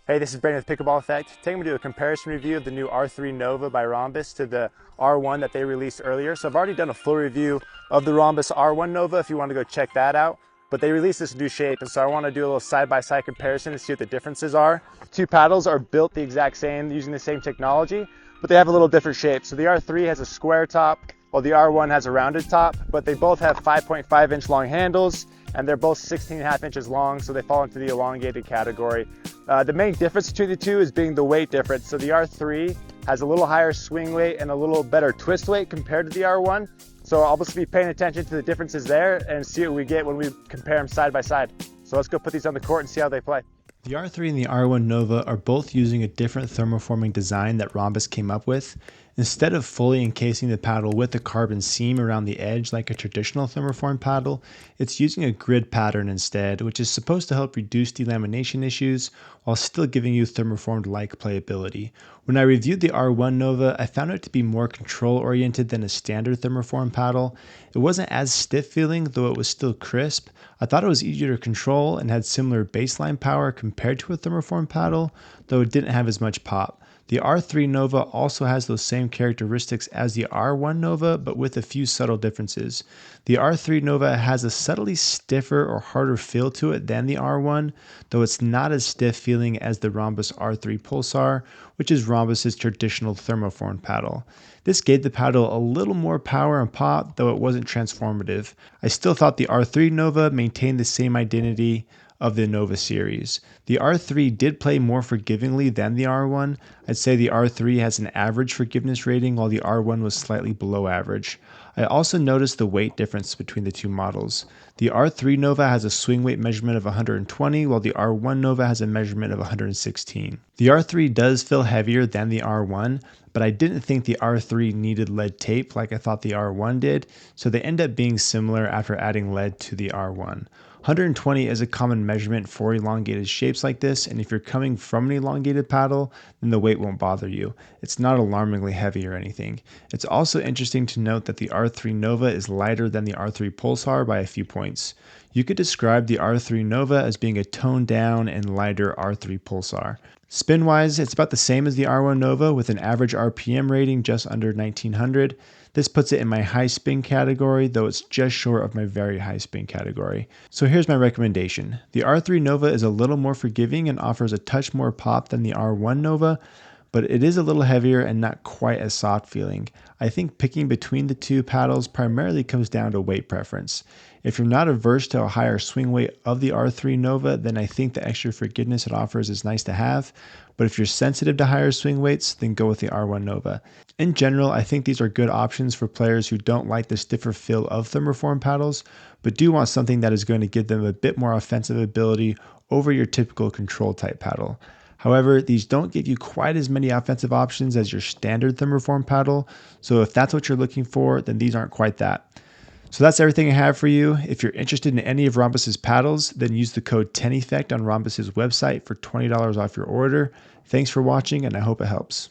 Hey, this is Brandon with Pickleball Effect. Today I'm going to do a comparison review of the new R3 Nova by Ronbus to the R1 that they released earlier. So I've already done a full review of the Ronbus R1 Nova if you want to go check that out. But they released this new shape, and so I want to do a little side-by-side comparison to see what the differences are. Two paddles are built the exact same, using the same technology, but they have a little different shape. So the R3 has a square top, while the R1 has a rounded top, but they both have 5.5-inch long handles, and they're both 16.5 inches long, so they fall into the elongated category. The main difference between the two is being the weight difference. So the R3 has a little higher swing weight and a little better twist weight compared to the R1. So I'll just be paying attention to the differences there and see what we get when we compare them side by side. So let's go put these on the court and see how they play. The R3 and the R1 Nova are both using a different thermoforming design that Ronbus came up with. Instead of fully encasing the paddle with a carbon seam around the edge like a traditional thermoform paddle, it's using a grid pattern instead, which is supposed to help reduce delamination issues while still giving you thermoformed-like playability. When I reviewed the R1 Nova, I found it to be more control-oriented than a standard thermoform paddle. It wasn't as stiff feeling, though it was still crisp. I thought it was easier to control and had similar baseline power compared to a thermoform paddle, though it didn't have as much pop. The R3 Nova also has those same characteristics as the R1 Nova, but with a few subtle differences. The R3 Nova has a subtly stiffer or harder feel to it than the R1, though it's not as stiff feeling as the Ronbus R3 Pulsar, which is Ronbus's traditional thermoform paddle. This gave the paddle a little more power and pop, though it wasn't transformative. I still thought the R3 Nova maintained the same identity of the Nova series. The R3 did play more forgivingly than the R1. I'd say the R3 has an average forgiveness rating while the R1 was slightly below average. I also noticed the weight difference between the two models. The R3 Nova has a swing weight measurement of 120 while the R1 Nova has a measurement of 116. The R3 does feel heavier than the R1, but I didn't think the R3 needed lead tape like I thought the R1 did, so they end up being similar after adding lead to the R1. 120 is a common measurement for elongated shapes like this, and if you're coming from an elongated paddle, then the weight won't bother you. It's not alarmingly heavy or anything. It's also interesting to note that the R3 Nova is lighter than the R3 Pulsar by a few points. You could describe the R3 Nova as being a toned down and lighter R3 Pulsar. Spin-wise, it's about the same as the R1 Nova with an average RPM rating just under 1900. This puts it in my high spin category, though it's just short of my very high spin category. So here's my recommendation. The R3 Nova is a little more forgiving and offers a touch more pop than the R1 Nova, but it is a little heavier and not quite as soft feeling. I think picking between the two paddles primarily comes down to weight preference. If you're not averse to a higher swing weight of the R3 Nova, then I think the extra forgiveness it offers is nice to have. But if you're sensitive to higher swing weights, then go with the R1 Nova. In general, I think these are good options for players who don't like the stiffer feel of thermoform paddles, but do want something that is going to give them a bit more offensive ability over your typical control type paddle. However, these don't give you quite as many offensive options as your standard thermoform paddle, so if that's what you're looking for, then these aren't quite that. So that's everything I have for you. If you're interested in any of Ronbus's paddles, then use the code 10effect on Ronbus's website for $20 off your order. Thanks for watching, and I hope it helps.